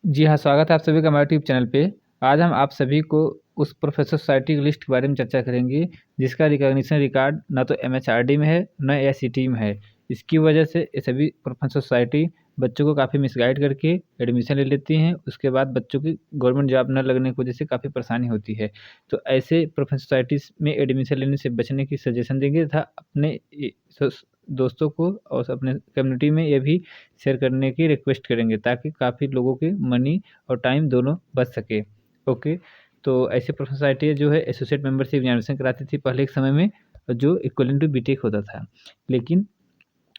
जी हाँ, स्वागत है आप सभी का हमारे यूट्यूब चैनल पे। आज हम आप सभी को उस प्रोफ़ेसर सोसाइटी की लिस्ट के बारे में चर्चा करेंगे, जिसका रिकॉग्निशन रिकॉर्ड ना तो एमएचआरडी में है, ना एआईसीटीई में है। इसकी वजह से ये सभी प्रोफ़ेसर सोसाइटी बच्चों को काफ़ी मिसगाइड करके एडमिशन ले लेती हैं। उसके बाद बच्चों की गवर्नमेंट जॉब न लगने की वजह से काफ़ी परेशानी होती है। तो ऐसे प्रोफ़ेसर सोसाइटीज़ में एडमिशन लेने से बचने की सजेशन देंगे तथा अपने दोस्तों को और अपने कम्युनिटी में ये भी शेयर करने की रिक्वेस्ट करेंगे, ताकि काफ़ी लोगों के मनी और टाइम दोनों बच सके। ओके, तो ऐसे प्रोफ़ेशनल सोसाइटी जो है एसोसिएट मेंबरशिप एग्ज़ामिनेशन कराती थी पहले के समय में, जो इक्विवेलेंट टू बीटेक होता था। लेकिन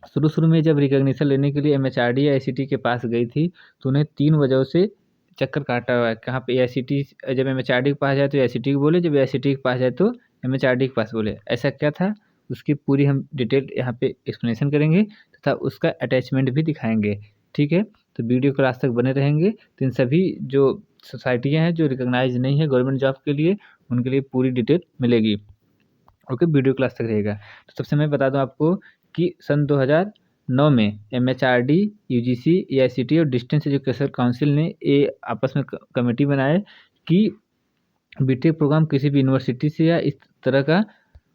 शुरू-शुरू में जब रिकॉग्निशन लेने के लिए एमएचआरडी या आईसीटी के पास गई थी, तो उन्हें 3 वजहों से चक्कर काटा हुआ है। कहाँ पे एआईसीटी, जब एमएचआरडी के पास जाए तो एआईसीटी को बोले, जब एआईसीटी के पास जाए तो एमएचआरडी के पास बोले। ऐसा क्या था? उसकी पूरी हम डिटेल यहाँ पे एक्सप्लेनेशन करेंगे तथा उसका अटैचमेंट भी दिखाएँगे, ठीक है? तो वीडियो को लास्ट तक बने रहेंगे। तो इन सभी जो सोसाइटियाँ हैं जो रिकॉग्नाइज़ नहीं है गवर्नमेंट जॉब के लिए, उनके लिए पूरी डिटेल मिलेगी। ओके, वीडियो क्लास तक रहेगा। तो सबसे मैं बता दूँ आपको कि सन 2009 में एमएचआरडी, यूजीसी, एआईसीटी और डिस्टेंस एजुकेशन काउंसिल ने ये आपस में कमेटी बनाए कि बीटेक प्रोग्राम किसी भी यूनिवर्सिटी से या इस तरह का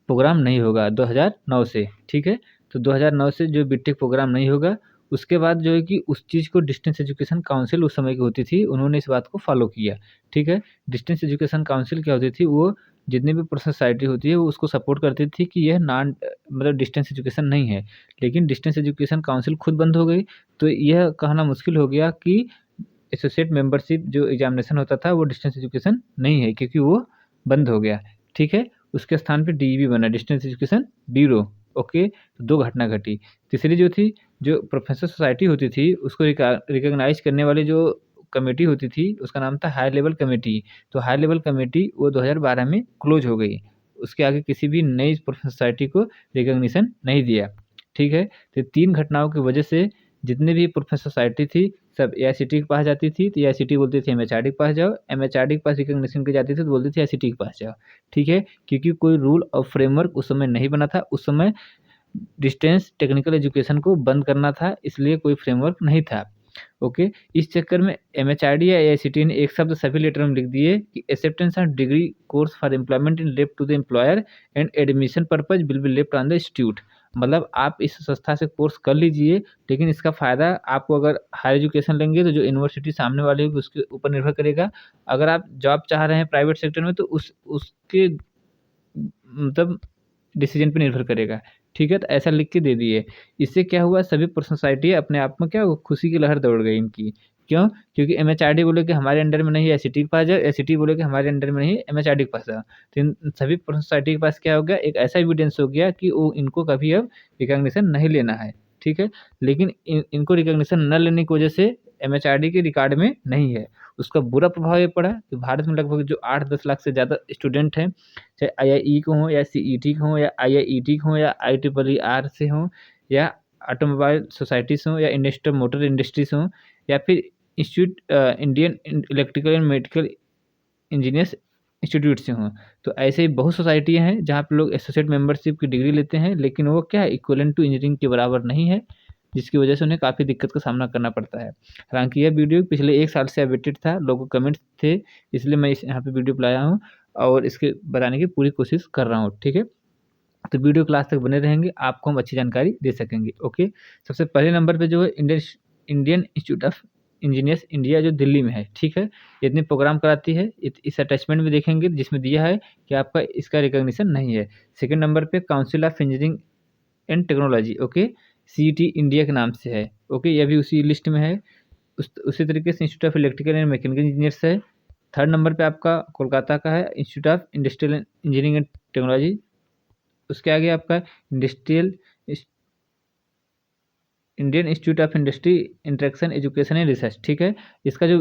प्रोग्राम नहीं होगा 2009 से, ठीक है? तो 2009 से जो बीटेक प्रोग्राम नहीं होगा, उसके बाद जो है कि उस चीज़ को डिस्टेंस एजुकेशन काउंसिल उस समय की होती थी, उन्होंने इस बात को फ़ॉलो किया, ठीक है? डिस्टेंस एजुकेशन काउंसिल क्या होती थी, वो जितनी भी प्रोफेशनल सोसाइटी होती है, वो उसको सपोर्ट करती थी कि यह मतलब डिस्टेंस एजुकेशन नहीं है। लेकिन डिस्टेंस एजुकेशन काउंसिल खुद बंद हो गई, तो यह कहना मुश्किल हो गया कि एसोसिएट मेंबरशिप जो एग्ज़ामिनेशन होता था, वो डिस्टेंस एजुकेशन नहीं है, क्योंकि वो बंद हो गया, ठीक है? उसके स्थान पे डीईबी बना, डिस्टेंस एजुकेशन ब्यूरो। ओके, तो 2 घटना घटी। तीसरी जो थी, जो प्रोफेशनल सोसाइटी होती थी, उसको रिकॉग्नाइज़ करने वाली जो कमेटी होती थी, उसका नाम था हाई लेवल कमेटी। तो हाई लेवल कमेटी वो 2012 में क्लोज़ हो गई। उसके आगे किसी भी नई प्रोफेशनल सोसाइटी को रिकॉग्निशन नहीं दिया, ठीक है? तो 3 घटनाओं की वजह से जितनी भी प्रोफेशनल सोसाइटी थी, सब एआईसीटी के पास जाती थी, तो एआईसीटी बोलती थी एमएचआरडी के पास जाओ, एमएचआरडी के पास रिकॉग्निशन के लिए जाती थी, तो बोलती थी एआईसीटी के पास जाओ, ठीक है? क्योंकि कोई रूल और फ्रेमवर्क उस समय नहीं बना था, उस समय डिस्टेंस टेक्निकल एजुकेशन को बंद करना था, इसलिए कोई फ्रेमवर्क नहीं था। ओके, इस चक्कर में एमएचआरडी या एआईसीटी ने एक शब्द सभी लेटर में लिख दिए कि acceptance of degree course for employment in left to the employer and admission purpose will be left on the institute. मतलब आप इस संस्था से कोर्स कर लीजिए, लेकिन इसका फ़ायदा आपको अगर हायर एजुकेशन लेंगे तो जो यूनिवर्सिटी सामने वाली होगी उसके ऊपर निर्भर करेगा। अगर आप जॉब चाह रहे हैं प्राइवेट सेक्टर में तो उसके मतलब डिसीज़न पे निर्भर करेगा, ठीक है? तो ऐसा लिख के दे दिए। इससे क्या हुआ, सभी सोसाइटी अपने आप में क्या वो खुशी की लहर दौड़ गई इनकी। क्यों? क्योंकि एमएचआरडी बोले कि हमारे अंडर में नहीं है, एसीटी के पास जाओ, एसीटी बोले कि हमारे अंडर में नहीं है, एमएचआरडी के पास जाओ। तो इन सभी सोसाइटी के पास क्या हो गया, एक ऐसा एविडेंस हो गया कि वो इनको कभी अब रिकॉग्निशन नहीं लेना है, ठीक है? लेकिन इनको रिकॉग्निशन न लेने की वजह से एमएचआरडी के रिकॉर्ड में नहीं है। उसका बुरा प्रभाव ये पड़ा कि भारत में लगभग जो 8-10 लाख से ज़्यादा स्टूडेंट हैं, चाहे आईआईई के हों या सीईटी के हों या आईआईईटी के हों या आईट्रिपल से हों या ऑटोमोबाइल सोसाइटीज़ हों या इंडस्ट्रियल मोटर इंडस्ट्रीज़ हों या फिर Indian electrical and medical engineers institute से हों। तो ऐसे ही बहुत सोसाइटियाँ हैं जहाँ पे लोग एसोसिएट मेंबरशिप की डिग्री लेते हैं, लेकिन वो क्या है, इक्विवेलेंट टू इंजीनियरिंग के बराबर नहीं है, जिसकी वजह से उन्हें काफ़ी दिक्कत का सामना करना पड़ता है। हालाँकि यह वीडियो पिछले 1 साल से अपडेटेड था, लोगों के कमेंट्स थे, इसलिए मैं इस यहाँ पे वीडियो पे लाया हूँ और इसके बताने की पूरी कोशिश कर रहा हूँ, ठीक है? तो वीडियो क्लास तक बने रहेंगे, आपको हम अच्छी जानकारी दे सकेंगे, ओके? सबसे पहले नंबर पे जो है Indian Institute of engineers India जो दिल्ली में है, ठीक है? ये इतने प्रोग्राम कराती है, इस अटैचमेंट में देखेंगे जिसमें दिया है कि आपका इसका रिकॉग्निशन नहीं है। सेकंड नंबर पे council of engineering and technology, okay? CET India के नाम से है, ओके? यह भी उसी लिस्ट में है। उसी तरीके से institute of electrical and mechanical engineers है। थर्ड नंबर पे आपका कोलकाता का है institute of industrial engineering and technology. उसके आगे आपका industrial Indian Institute of industry interaction education and research, ठीक है? इसका जो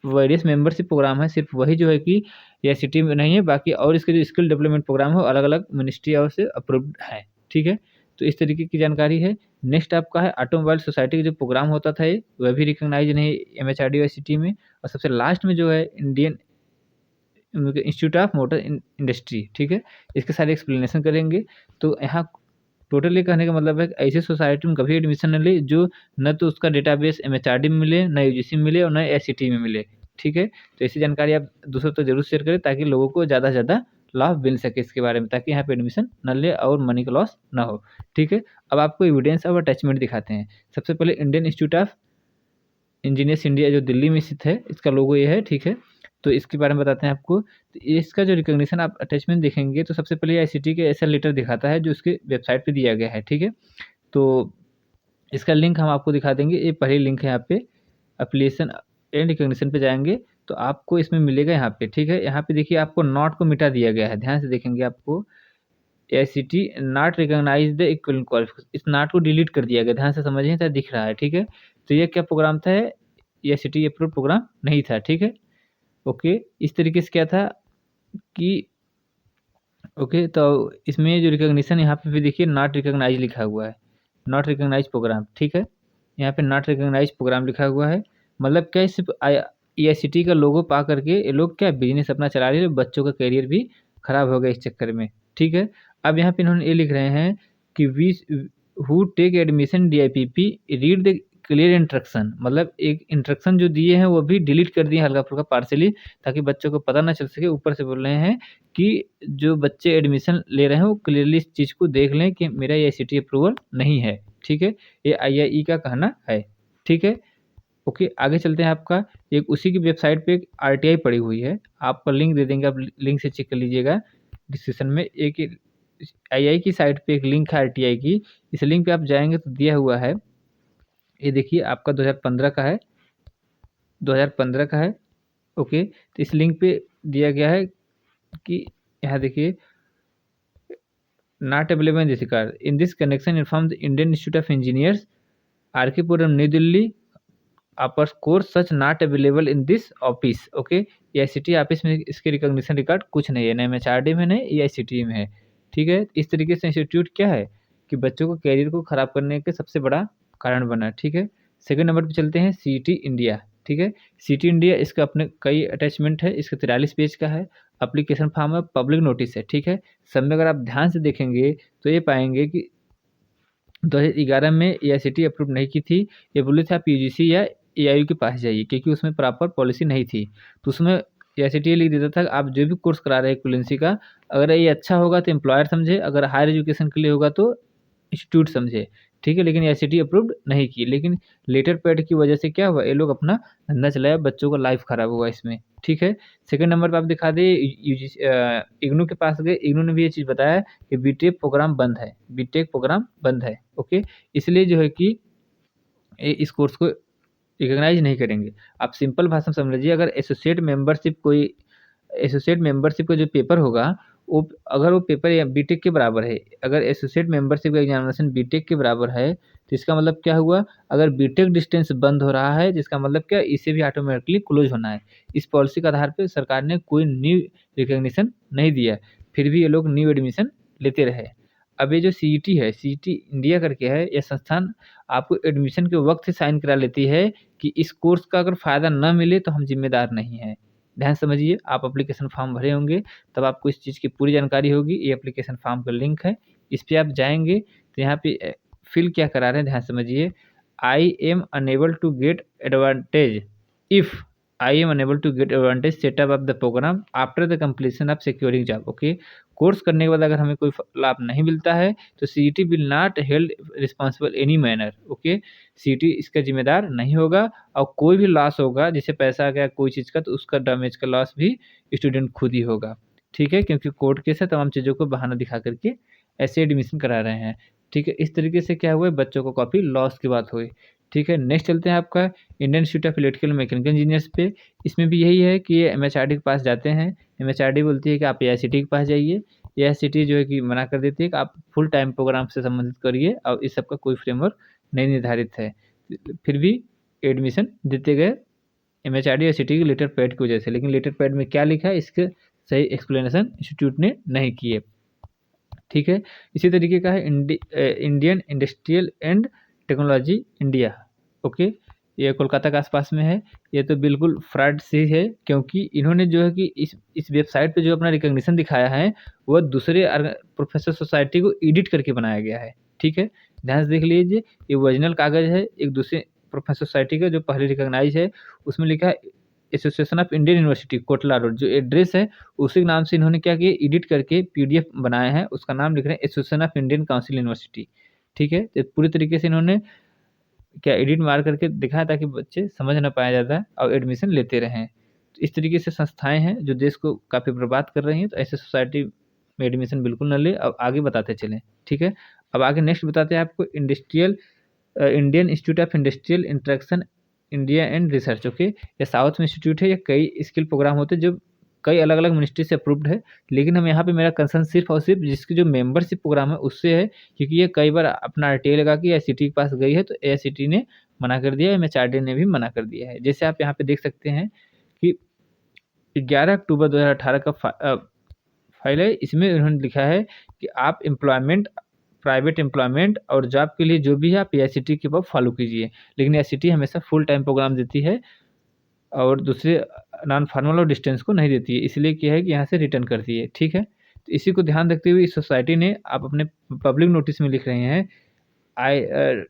वेरियस मेंबरशिप प्रोग्राम है, सिर्फ वही जो है कि ये सिटी में नहीं है, बाकी और इसके जो स्किल डेवलपमेंट प्रोग्राम है, अलग-अलग मिनिस्ट्री और से अप्रूव्ड है, ठीक है? तो इस तरीके की जानकारी है। नेक्स्ट आपका है ऑटोमोबाइल सोसाइटी का जो प्रोग्राम होता था ये, वह भी रिकॉग्नाइज़ नहीं है एमएचआरडी और सिटी में। और सबसे लास्ट में जो है Indian Institute of motor industry, ठीक है? इसके सारे एक्सप्लेनेशन करेंगे। तो यहाँ टोटली कहने का मतलब है कि ऐसी सोसाइटी में कभी एडमिशन न ले जो न तो उसका डेटाबेस एमएचआरडी में मिले, न यूजीसी में मिले और न एसीटी में मिले। ठीक है, तो ऐसी जानकारी आप दूसरों तक जरूर शेयर करें ताकि लोगों को ज़्यादा से ज़्यादा लाभ मिल सके इसके बारे में, ताकि यहाँ पे एडमिशन न ले और मनी का लॉस ना हो। ठीक है, अब आपको एविडेंस ऑफ अटैचमेंट दिखाते हैं। सबसे पहले Indian Institute of engineers India जो दिल्ली में स्थित है, इसका लोगो ये है। ठीक है, तो इसके बारे में बताते हैं आपको। तो इसका जो रिकॉग्निशन आप अटैचमेंट देखेंगे तो सबसे पहले आईसीटी के ऐसा लेटर दिखाता है जो उसके वेबसाइट पे दिया गया है। ठीक है, तो इसका लिंक हम आपको दिखा देंगे। ये पहली लिंक है यहाँ पे, एप्लीकेशन एंड रिकॉग्निशन पे जाएंगे तो आपको इसमें मिलेगा यहाँ पे। ठीक है, यहाँ पे देखिए आपको नॉट को मिटा दिया गया है, ध्यान से देखेंगे आपको AICTE not recognise the equivalent qualification, इस नॉट को डिलीट कर दिया गया, ध्यान से समझिए तो दिख रहा है। ठीक है, तो ये क्या प्रोग्राम था, एआईसीटी अप्रूव्ड प्रोग्राम नहीं था। ठीक है, ओके, इस तरीके से क्या था कि ओके, तो इसमें जो रिकॉग्निशन यहाँ पे भी देखिए नॉट रिकॉग्नाइज लिखा हुआ है, नॉट रिकॉग्नाइज प्रोग्राम। ठीक है, यहाँ पे नॉट रिकॉग्नाइज प्रोग्राम लिखा हुआ है, मतलब क्या सिर्फ एआईसीटी का लोगो पा करके ये लोग क्या बिजनेस अपना चला रहे हैं, बच्चों का करियर भी खराब हो गया इस चक्कर में। ठीक है, अब यहाँ पे इन्होंने ये लिख रहे हैं कि we who take admission DIPP read the clear instruction, मतलब एक इंस्ट्रक्शन जो दिए हैं वो भी डिलीट कर दिए हल्का फुल्का पार्सली, ताकि बच्चों को पता ना चल सके। ऊपर से बोल रहे हैं कि जो बच्चे एडमिशन ले रहे हैं वो क्लियरली इस चीज़ को देख लें कि मेरा ये सिटी अप्रूवल नहीं है। ठीक है, ये आईआईई का कहना है। ठीक है, ओके, आगे चलते हैं। आपका एक उसी की वेबसाइट पे एक आरटीआई पड़ी हुई है, आपको लिंक दे देंगे, आप लिंक से चेक कर लीजिएगा डिस्क्रिप्शन में। एक आईआई की साइट पे एक लिंक है आरटीआई की, इस लिंक पे आप जाएंगे तो दिया हुआ है, ये देखिए आपका 2015 का है, 2015 का है। ओके, तो इस लिंक पे दिया गया है कि यहाँ देखिए not available in this regard, in this connection inform the Indian Institute of Engineers R K Puram New Delhi upper course such not available in this office. Okay, AICT office में इसके रिकॉग्निशन रिकॉर्ड कुछ नहीं है, न एमएचआरडी में नहीं AICT में है। ठीक है, इस तरीके से इंस्टीट्यूट क्या है कि बच्चों को कैरियर को खराब करने के सबसे बड़ा कारण बना। ठीक है, सेकंड नंबर पे चलते हैं सीईटी इंडिया। ठीक है, सीईटी इंडिया इसका अपने कई अटैचमेंट है, इसका 43 पेज का है, एप्लीकेशन फॉर्म है, पब्लिक नोटिस है। ठीक है, सब में अगर आप ध्यान से देखेंगे तो ये पाएंगे कि 2011 में एआईसीटी अप्रूव नहीं की थी, ये बोले थे आप यूजीसी या एआईयू के पास जाइए, क्योंकि उसमें प्रॉपर पॉलिसी नहीं थी। तो उसमें एआईसीटी लिख देता था कि आप जो भी कोर्स करा रहे हैं इक्विवेलेंसी का, अगर ये अच्छा होगा तो एम्प्लॉयर समझे, अगर हायर एजुकेशन के लिए होगा तो इंस्टीट्यूट समझे। ठीक है, लेकिन एआईसीटी अप्रूव्ड नहीं की, लेकिन लेटर पैड की वजह से क्या हुआ, ये लोग अपना धंधा चलाया, बच्चों का लाइफ खराब हुआ इसमें। ठीक है, सेकंड नंबर पे आप दिखा दे इग्नू के पास गए, इग्नू ने भी ये चीज़ बताया कि बीटेक प्रोग्राम बंद है, बीटेक प्रोग्राम बंद है। ओके, इसलिए जो है कि इस कोर्स को रिकॉग्नाइज नहीं करेंगे। आप सिंपल भाषा में समझ लीजिए, अगर एसोसिएट मेंबरशिप का जो पेपर होगा वो, अगर वो पेपर या बीटेक के बराबर है, अगर एसोसिएट मेंबरशिप का एग्जामिनेशन बीटेक के बराबर है तो इसका मतलब क्या हुआ, अगर बीटेक डिस्टेंस बंद हो रहा है जिसका मतलब क्या, इसे भी ऑटोमेटिकली क्लोज होना है। इस पॉलिसी के आधार पर सरकार ने कोई न्यू रिकॉग्निशन नहीं दिया, फिर भी ये लोग न्यू एडमिशन लेते रहे। अब ये जो सीईटी है, सीईटी इंडिया करके है, यह संस्थान आपको एडमिशन के वक्त से साइन करा लेती है कि इस कोर्स का अगर फ़ायदा ना मिले तो हम जिम्मेदार नहीं हैं। ध्यान समझिए, आप एप्लीकेशन फॉर्म भरे होंगे तब आपको इस चीज़ की पूरी जानकारी होगी। ये एप्लीकेशन फॉर्म का लिंक है, इस पे आप जाएँगे तो यहाँ पे फिल क्या करा रहे हैं ध्यान समझिए। I am unable to get advantage if I am unable to get advantage setup of the programme after the completion of securing job. Okay, course करने के बाद अगर हमें कोई लाभ नहीं मिलता है तो CET will not held responsible any manner. Okay, CET इसका जिम्मेदार नहीं होगा, और कोई भी लॉस होगा जैसे पैसा गया कोई चीज़ का, तो उसका डैमेज का लॉस भी स्टूडेंट खुद ही होगा। ठीक है, क्योंकि कोर्ट केस है, तमाम चीज़ों को बहाना दिखा करके ऐसे एडमिशन करा रहे हैं। ठीक है, इस तरीके से क्या हुआ, बच्चों को काफ़ी लॉस की बात हुई। ठीक है, नेक्स्ट चलते हैं आपका Indian Institute of electrical mechanical engineers पे। इसमें भी यही है कि ये एमएचआरडी के पास जाते हैं, एमएचआरडी बोलती है कि आप एआईसीटी के पास जाइए, एआईसीटी जो है कि मना कर देती है कि आप फुल टाइम प्रोग्राम से संबंधित करिए और इस सब का कोई फ्रेमवर्क नहीं निर्धारित है। फिर भी एडमिशन देते गए एमएचआरडी और सिटी के लेटर पैड की वजह से, लेकिन लेटर पैड में क्या लिखा है इसके सही एक्सप्लेनेशन इंस्टीट्यूट ने नहीं किए। ठीक है, इसी तरीके का है Indian industrial and technology India. Okay, ये कोलकाता के आसपास में है। ये तो बिल्कुल फ्रॉड सी है, क्योंकि इन्होंने जो है कि इस वेबसाइट पे जो अपना रिकॉग्निशन दिखाया है, वो दूसरे प्रोफेसर सोसाइटी को एडिट करके बनाया गया है, ठीक है? ध्यान से देख लीजिए, ये ओरिजिनल कागज़ है, एक दूसरे प्रोफेसर सोसाइटी का जो पहले रिकॉग्नाइज़ है, उसमें लिखा है association of Indian university Kotla road, जो एड्रेस है उसी के नाम से इन्होंने क्या किया, एडिट करके पीडीएफ बनाया है, उसका नाम लिख रहे हैं association of Indian council university, ठीक है? तो पूरी तरीके से इन्होंने क्या एडिट मार करके दिखाया ताकि बच्चे समझ ना पाया जाता है और एडमिशन लेते रहें। तो इस तरीके से संस्थाएँ हैं जो देश को काफ़ी बर्बाद कर रही हैं, तो ऐसे सोसाइटी में एडमिशन बिल्कुल ना लें और आगे बताते चलें, ठीक है? अब आगे नेक्स्ट बताते हैं आपको Indian Institute of industrial interaction India and research, okay? ये साउथ में इंस्टीट्यूट है, ये कई स्किल प्रोग्राम होते हैं जो कई अलग-अलग मिनिस्ट्री से अप्रूव्ड है, लेकिन हम यहाँ पे मेरा कंसर्न सिर्फ़ और सिर्फ़ जिसकी जो मेंबरशिप प्रोग्राम है उससे है, क्योंकि ये कई बार अपना आरटीआई लगा के एआईसीटीई के पास गई है, तो एआईसीटीई ने मना कर दिया है, एमएचआरडी ने भी मना कर दिया है। जैसे आप यहाँ पे देख सकते हैं कि 11 अक्टूबर 2018 का फाइल है, इसमें उन्होंने लिखा है कि आप प्राइवेट एम्प्लॉयमेंट और जॉब के लिए जो भी है आप एआईसीटीई के फॉलो कीजिए। लेकिन एआईसीटीई हमेशा फुल टाइम प्रोग्राम देती है और दूसरे नॉन फॉर्मल और डिस्टेंस को नहीं देती है, इसलिए क्या है कि यहाँ से रिटर्न करती है, ठीक है? तो इसी को ध्यान रखते हुए इस सोसाइटी ने आप अपने पब्लिक नोटिस में लिख रहे हैं,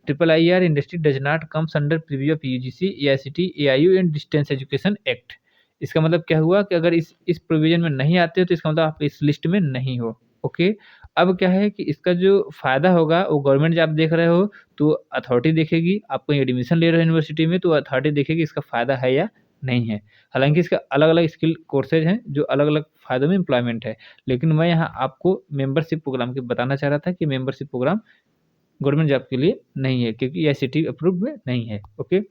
triple IR industry does not comes under preview of UGC, AICT, AIU and distance education act. इसका मतलब क्या हुआ कि अगर इस प्रोविज़न में नहीं आते हो तो इसका मतलब आप इस लिस्ट में नहीं हो, ओके? अब क्या है कि इसका जो फ़ायदा होगा वो गवर्नमेंट जब आप देख रहे हो तो अथॉरिटी देखेगी, आप कहीं एडमिशन ले रहे हो यूनिवर्सिटी में तो अथॉरिटी देखेगी इसका फ़ायदा है या नहीं है। हालाँकि इसका अलग-अलग स्किल कोर्सेज़ हैं जो अलग-अलग फ़ायदों में एम्प्लॉयमेंट है। लेकिन मैं यहाँ आपको मेंबरशिप प्रोग्राम के बताना चाह रहा था कि मेंबरशिप प्रोग्राम गवर्नमेंट जॉब के लिए नहीं है, क्योंकि एआईसीटीई अप्रूव्ड में नहीं है, ओके?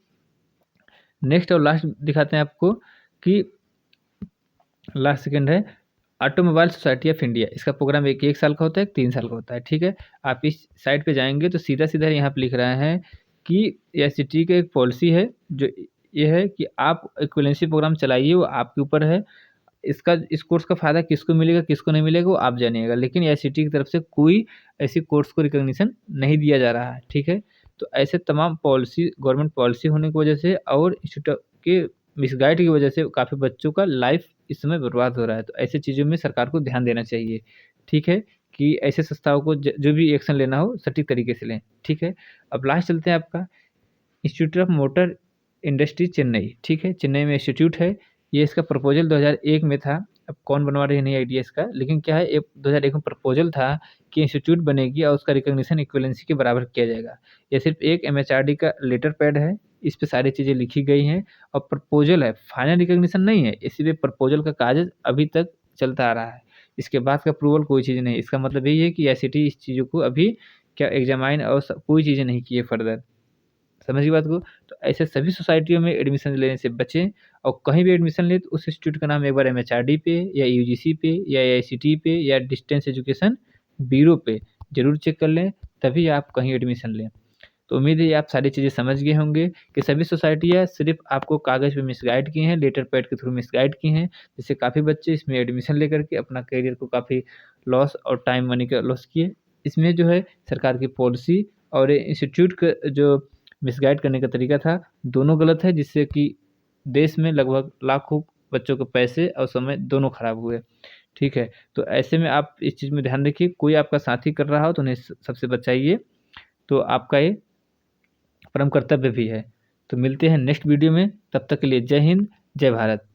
नेक्स्ट और लास्ट दिखाते हैं आपको कि लास्ट सेकंड है ऑटोमोबाइल सोसाइटी ऑफ इंडिया। इसका प्रोग्राम एक 1 साल का होता है, एक 3 साल का होता है, ठीक है? आप इस साइट पे जाएँगे तो सीधा-सीधा यहाँ पे लिख रहा है कि एआईसीटीई का एक पॉलिसी है जो ये है कि आप इक्विवेलेंसी प्रोग्राम चलाइए, वो आपके ऊपर है। इस कोर्स का फ़ायदा किसको मिलेगा, किसको नहीं मिलेगा वो आप जानिएगा। लेकिन एआईसीटीई की तरफ से कोई ऐसी कोर्स को रिकॉग्निशन नहीं दिया जा रहा है, ठीक है? तो ऐसे तमाम पॉलिसी गवर्नमेंट पॉलिसी होने की वजह से और इंस्टीट्यूट के मिसगाइड की वजह से काफ़ी बच्चों का लाइफ़ इस समय बर्बाद हो रहा है। तो ऐसी चीज़ों में सरकार को ध्यान देना चाहिए, ठीक है? कि ऐसे संस्थाओं को जो भी एक्शन लेना हो सटीक तरीके से लें, ठीक है? अब लास्ट चलते हैं आपका institute of motor industry Chennai, ठीक है? चेन्नई में इंस्टीट्यूट है। ये इसका प्रपोज़ल 2001 में था। अब कौन बनवा रहे हैं नहीं आइडिया इसका, लेकिन क्या है, एक 2001 में प्रपोज़ल था कि इंस्टीट्यूट बनेगी और उसका रिकॉग्निशन इक्विवेलेंसी के बराबर किया जाएगा। ये सिर्फ़ एक एमएचआरडी का लेटर पैड है, इस पे सारी चीज़ें लिखी गई हैं और प्रपोज़ल है, फाइनल रिकॉग्निशन नहीं है, इसीलिए प्रपोज़ल का कागज़ अभी तक चलता आ रहा है। इसके बाद का अप्रूवल कोई चीज़ नहीं है। इसका मतलब यही है कि एआईसीटीई इस चीज़ों को अभी क्या एग्ज़ामाइन और कोई चीज़ें नहीं की है फर्दर। समझ गई बात को? तो ऐसे सभी सोसाइटियों में एडमिशन लेने से बचें और कहीं भी एडमिशन लें तो उस इंस्टीट्यूट का नाम एक बार एमएचआरडी पे या यूजीसी पे या एआईसीटीई पे या डिस्टेंस एजुकेशन ब्यूरो पे ज़रूर चेक कर लें, तभी आप कहीं एडमिशन लें। तो उम्मीद है ये आप सारी चीज़ें समझ गए होंगे कि सभी सोसाइटियाँ सिर्फ़ आपको कागज़ पे मिसगाइड की हैं, लेटर पैड के थ्रू मिसगाइड की हैं, जिससे काफ़ी बच्चे इसमें एडमिशन लेकर के अपना करियर को काफ़ी लॉस और टाइम मनी का लॉस किए। इसमें जो है सरकार की पॉलिसी और इंस्टीट्यूट का जो मिसगाइड करने का तरीका था, दोनों गलत है, जिससे कि देश में लगभग लाखों बच्चों के पैसे और समय दोनों खराब हुए। ठीक है? तो ऐसे में आप इस चीज़ में ध्यान रखिए, कोई आपका साथी कर रहा हो तो उन्हें सबसे बचाइए, तो आपका ये परम कर्तव्य भी है। तो मिलते हैं नेक्स्ट वीडियो में, तब तक के लिए जय हिंद, जय भारत।